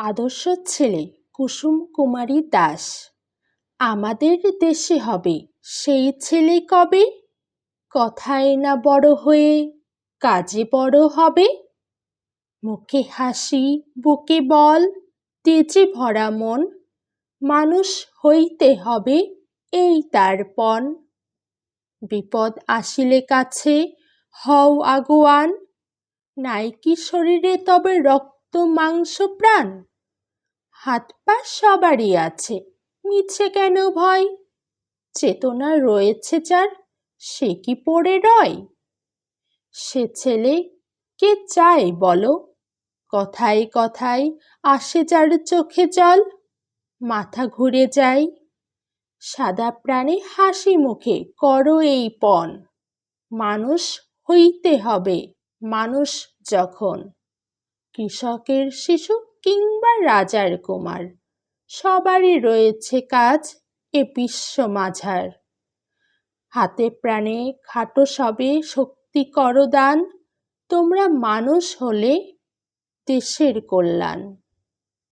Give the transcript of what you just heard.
আদর্শ ছেলে কুসুম কুমারী দাস। আমাদের দেশে হবে সেই ছেলে কবে, কথায় না বড় হয়ে কাজে বড় হবে। মুখে হাসি বুকে বল, তেজে ভরা মন, মানুষ হইতে হবে এই তার পণ। বিপদ আসিলে কাছে হও আগুয়ান, নাই কি শরীরে তবে রক্ত মাংস প্রাণ। হাত পা সবারই আছে, মিছে কেন ভয়, চেতনা রয়েছে যার সে কি পড়ে রয়। সে ছেলে কে চায় বলো, কথায় কথায় আসে যার চোখে জল, মাথা ঘুরে যায়। সাদা প্রাণে হাসি মুখে করো এই পণ, মানুষ হইতে হবে মানুষ যখন। কৃষকের শিশু কিংবা রাজার কুমার, সবারই রয়েছে কাজ এ বিশ্ব মাঝার। হাতে প্রাণে খাটো সবে শক্তি করো দান, তোমরা মানুষ হলে দেশের কল্যাণ।